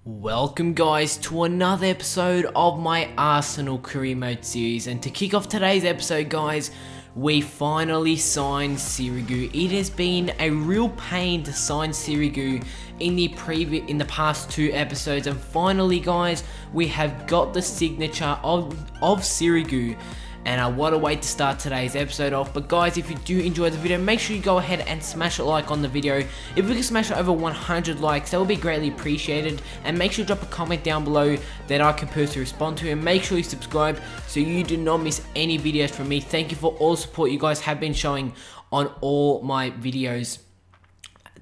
Welcome guys to another episode of my Arsenal career mode series, and to kick off today's episode guys, we finally signed Sirigu. It has been a real pain to sign Sirigu in the past two episodes, and finally guys, we have got the signature of Sirigu. And what a way to start today's episode off. But guys, if you do enjoy the video, make sure you go ahead and smash a like on the video. If we can smash over 100 likes, that would be greatly appreciated. And make sure you drop a comment down below that I can personally respond to. And make sure you subscribe so you do not miss any videos from me. Thank you for all the support you guys have been showing on all my videos.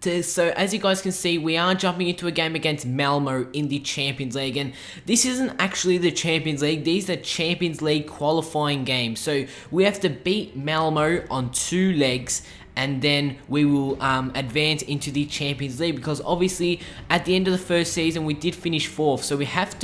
So as you guys can see, we are jumping into a game against Malmo in the Champions League, and this isn't actually the Champions League, these are Champions League qualifying games. So we have to beat Malmo on 2 legs, and then we will advance into the Champions League, because obviously at the end of the first season we did finish 4th, so we have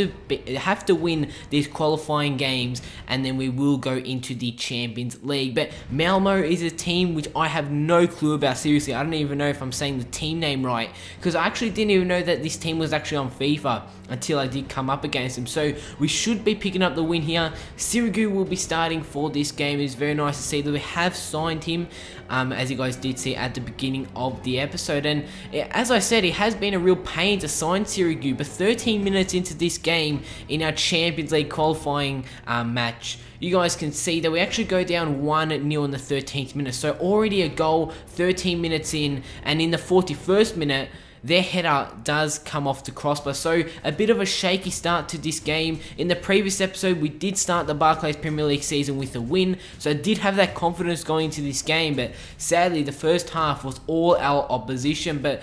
to win these qualifying games, and then we will go into the Champions League. But Malmo is a team which I have no clue about. Seriously, I don't even know if I'm saying the team name right, because I actually didn't even know that this team was actually on FIFA until I did come up against them. So we should be picking up the win here. Sirigu will be starting for this game. It's very nice to see that we have signed him, as you guys did see at the beginning of the episode. And as I said, it has been a real pain to sign Sirigu, but 13 minutes into this game in our Champions League qualifying match, you guys can see that we actually go down 1-0 in the 13th minute. So already a goal 13 minutes in, and in the 41st minute, their header does come off the crossbar. So a bit of a shaky start to this game. In the previous episode, we did start the Barclays Premier League season with a win, so I did have that confidence going into this game, but sadly the first half was all our opposition. But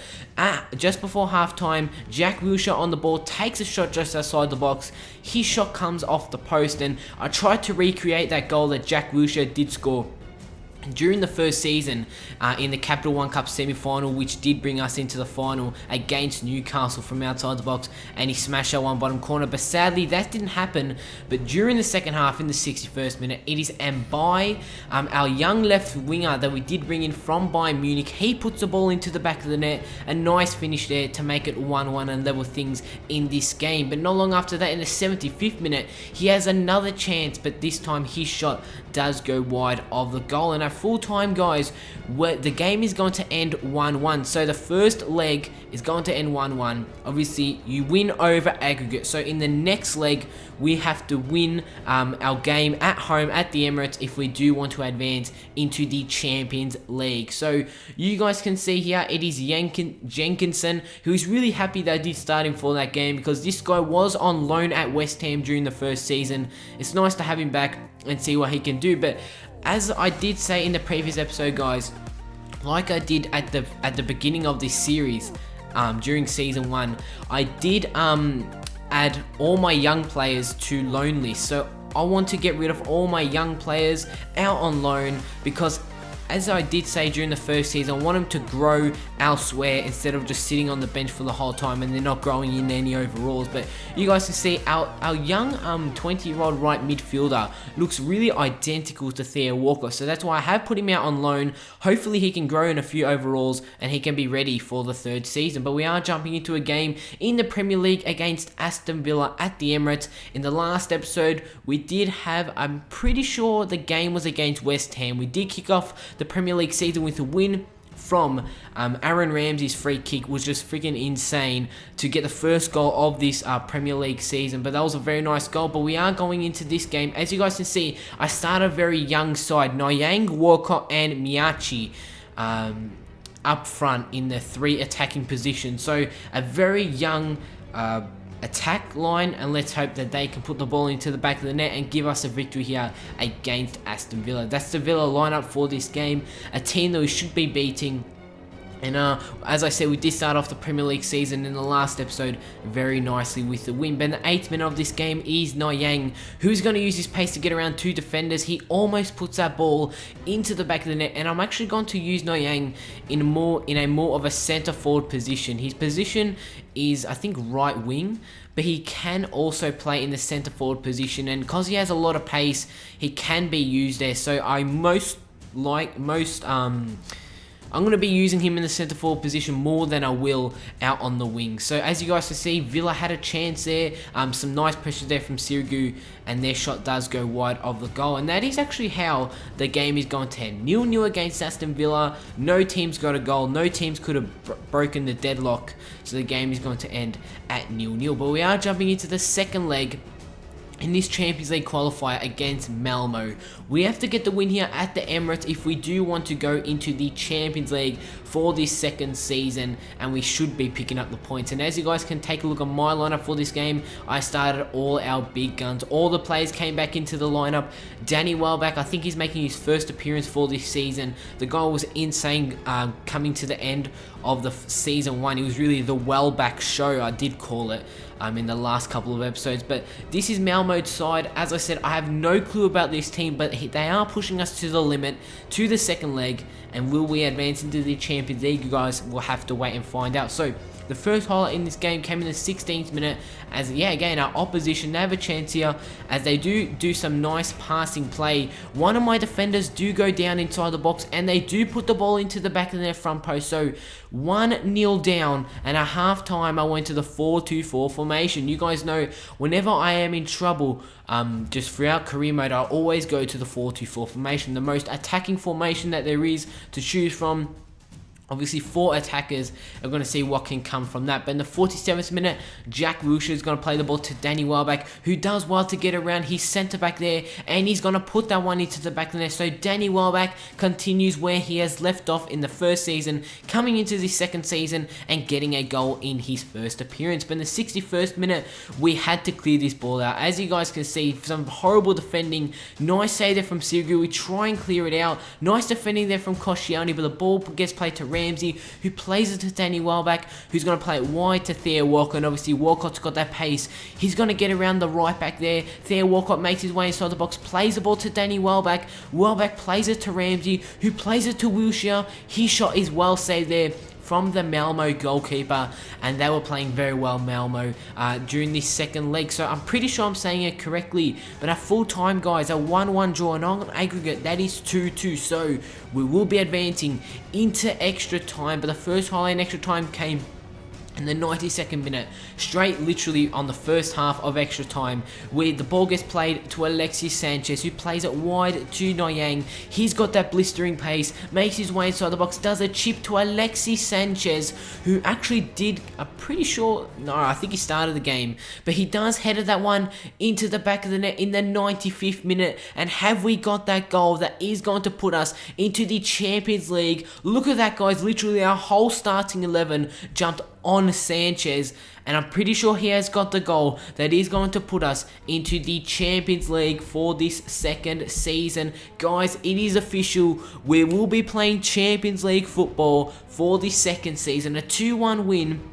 just before halftime, Jack Wilshere on the ball takes a shot just outside the box. His shot comes off the post, and I tried to recreate that goal that Jack Wilshere did score during the first season in the Capital One Cup semi-final, which did bring us into the final against Newcastle from outside the box, and he smashed our one bottom corner. But sadly that didn't happen. But during the second half, in the 61st minute, it is Mbai, our young left winger that we did bring in from Bayern Munich. He puts the ball into the back of the net. A nice finish there to make it 1-1 and level things in this game. But not long after that, in the 75th minute, he has another chance, but this time his shot does go wide of the goal. And full time guys, where the game is going to end 1-1. So the first leg is going to end 1-1. Obviously you win over aggregate, so in the next leg we have to win our game at home at the Emirates if we do want to advance into the Champions League. So you guys can see here, it is Jenkinson who is really happy that I did start him for that game, because this guy was on loan at West Ham during the first season. It's nice to have him back and see what he can do. But as I did say in the previous episode guys, like I did at the beginning of this series, during season 1, I did add all my young players to loan list. So I want to get rid of all my young players out on loan, because as I did say during the first season, I want them to grow elsewhere instead of just sitting on the bench for the whole time and they're not growing in any overalls. But you guys can see our young 20-year-old right midfielder looks really identical to Theo Walker, so that's why I have put him out on loan. Hopefully he can grow in a few overalls and he can be ready for the 3rd season. But we are jumping into a game in the Premier League against Aston Villa at the Emirates. In the last episode we did have, I'm pretty sure the game was against West Ham, we did kick off the Premier League season with a win from Aaron Ramsey's free kick. Was just freaking insane to get the first goal of this Premier League season. But that was a very nice goal. But we are going into this game, as you guys can see, I start a very young side, Nyang, Walcott and Miyachi up front in the 3 attacking positions. So a very young attack line, and let's hope that they can put the ball into the back of the net and give us a victory here against Aston Villa. That's the Villa lineup for this game, a team that we should be beating. And as I said, we did start off the Premier League season in the last episode very nicely with the win. But in the 8th minute of this game is Nyang, who's going to use his pace to get around 2 defenders. He almost puts that ball into the back of the net, and I'm actually going to use Nyang in a more of a centre forward position. His position is, I think, right wing, but he can also play in the centre forward position, and because he has a lot of pace, he can be used there. So I most I'm going to be using him in the centre forward position more than I will out on the wing. So as you guys can see, Villa had a chance there. Some nice pressure there from Sirigu, and their shot does go wide of the goal. And that is actually how the game is going to end. 0-0 against Aston Villa. No team's got a goal. No teams could have broken the deadlock. So the game is going to end at 0-0. But we are jumping into the second leg in this Champions League qualifier against Malmo. We have to get the win here at the Emirates if we do want to go into the Champions League for this second season, and we should be picking up the points. And as you guys can take a look at my lineup for this game, I started all our big guns. All the players came back into the lineup. Danny Welbeck, I think he's making his first appearance for this season. The goal was insane coming to the end of the season 1. It was really the Welbeck show, I did call it, in the last couple of episodes. But this is Malmo's side. As I said, I have no clue about this team, but they are pushing us to the limit, to the second leg. And will we advance into the Champions League? You guys will have to wait and find out. So the first highlight in this game came in the 16th minute, as again our opposition, they have a chance here as they do some nice passing play. One of my defenders do go down inside the box, and they do put the ball into the back of their front post. So 1-0 down, and at half time I went to the 4-2-4 formation. You guys know whenever I am in trouble, just throughout career mode, I always go to the 4-2-4 formation, the most attacking formation that there is to choose from. Obviously, 4 attackers are going to see what can come from that. But in the 47th minute, Jack Wilshere is going to play the ball to Danny Welbeck, who does well to get around his centre-back there, and he's going to put that one into the back of the net. So Danny Welbeck continues where he has left off in the first season, coming into the second season and getting a goal in his first appearance. But in the 61st minute, we had to clear this ball out. As you guys can see, some horrible defending. Nice save there from Sirigu. We try and clear it out. Nice defending there from Koscielny, but the ball gets played to Ramsey, who plays it to Danny Welbeck, who's going to play it wide to Theo Walcott. And obviously Walcott's got that pace. He's going to get around the right back there. Theo Walcott makes his way inside the box, plays the ball to Danny Welbeck. Welbeck plays it to Ramsey, who plays it to Wilshere. His shot is well saved there from the Malmo goalkeeper, and they were playing very well, Malmo, during this second leg. So I'm pretty sure I'm saying it correctly, but at full time, guys, a 1-1 draw, and on aggregate that is 2-2. So we will be advancing into extra time. But the first highlight in extra time came in the 92nd minute, straight literally on the first half of extra time, where the ball gets played to Alexis Sanchez, who plays it wide to Nyang. He's got that blistering pace, makes his way inside the box, does a chip to Alexis Sanchez, who actually did, I'm pretty sure, no, I think he started the game, but he does headed that one into the back of the net in the 95th minute. And have we got that goal that is going to put us into the Champions League? Look at that, guys, literally our whole starting 11 jumped on Sanchez, and I'm pretty sure he has got the goal that is going to put us into the Champions League for this second season. Guys, it is official. We will be playing Champions League football for the second season. A 2-1 win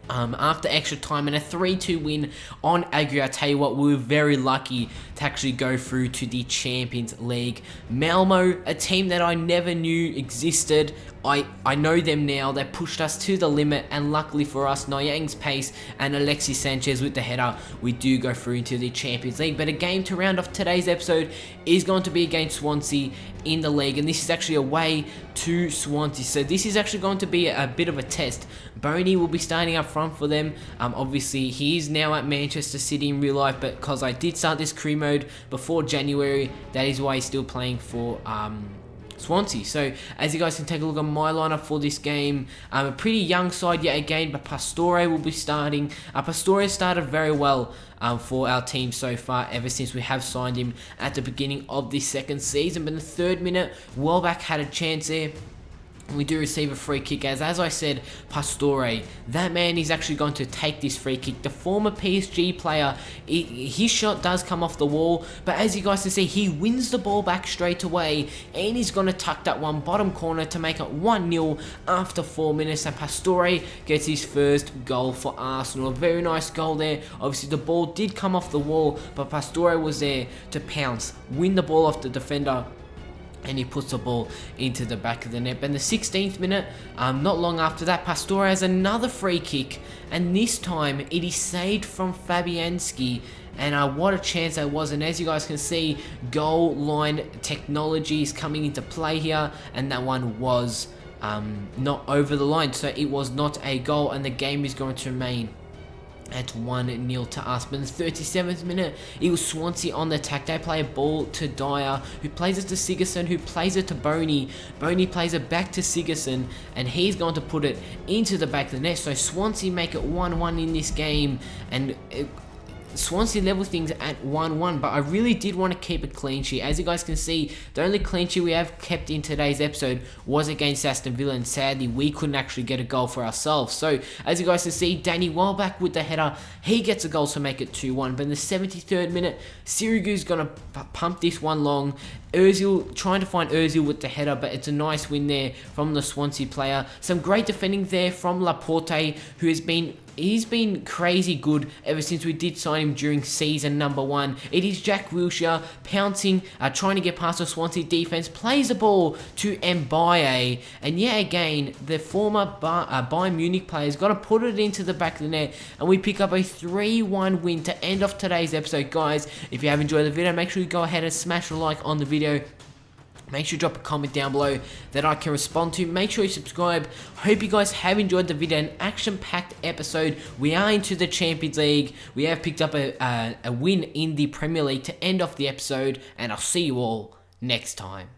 after extra time, and a 3-2 win on aggregate. I tell you what, we were very lucky to actually go through to the Champions League. Malmo, a team that I never knew existed. I know them now. They pushed us to the limit, and luckily for us, Nyang's pace and Alexis Sanchez with the header, we do go through into the Champions League. But a game to round off today's episode is going to be against Swansea in the league, and this is actually away to Swansea. So this is actually going to be a bit of a test. Boney will be starting up front for them. Obviously, he is now at Manchester City in real life, but because I did start this career mode before January, that is why he's still playing for Swansea. So as you guys can take a look at my lineup for this game, a pretty young side yet again, but Pastore will be starting. Pastore started very well for our team so far, ever since we have signed him at the beginning of this second season. But in the 3rd minute, Welbeck had a chance there. We do receive a free kick, as I said, Pastore, that man is actually going to take this free kick. The former PSG player, his shot does come off the wall, but as you guys can see, he wins the ball back straight away, and he's going to tuck that one bottom corner to make it 1-0 after 4 minutes, and Pastore gets his first goal for Arsenal. A very nice goal there. Obviously, the ball did come off the wall, but Pastore was there to pounce, win the ball off the defender, and he puts the ball into the back of the net. But in the 16th minute, not long after that, Pastore has another free kick, and this time it is saved from Fabianski. And what a chance that was. And as you guys can see, goal line technology is coming into play here, and that one was not over the line, so it was not a goal, and the game is going to remain at 1-0 to us. But in the 37th minute, it was Swansea on the attack. They play a ball to Dyer, who plays it to Sigurdsson, who plays it to Boney. Boney plays it back to Sigurdsson, and he's going to put it into the back of the net. So Swansea make it 1-1 in this game, and Swansea level things at 1-1, but I really did want to keep a clean sheet. As you guys can see, the only clean sheet we have kept in today's episode was against Aston Villa, and sadly we couldn't actually get a goal for ourselves. So as you guys can see, Danny Welbeck with the header, he gets a goal to make it 2-1. But in the 73rd minute, Sirigu's going to pump this one long. Ozil trying to find Ozil with the header, but it's a nice win there from the Swansea player. Some great defending there from Laporte, who he's been crazy good ever since we did sign him during season number 1. It is Jack Wilshere pouncing, trying to get past the Swansea defense, plays the ball to Mbaye, and yet again, the former Bayern Munich player is going to put it into the back of the net, and we pick up a 3-1 win to end off today's episode. Guys, if you have enjoyed the video, make sure you go ahead and smash a like on the video. Make sure you drop a comment down below that I can respond to. Make sure you subscribe. Hope you guys have enjoyed the video. An action-packed episode. We are into the Champions League. We have picked up a win in the Premier League to end off the episode. And I'll see you all next time.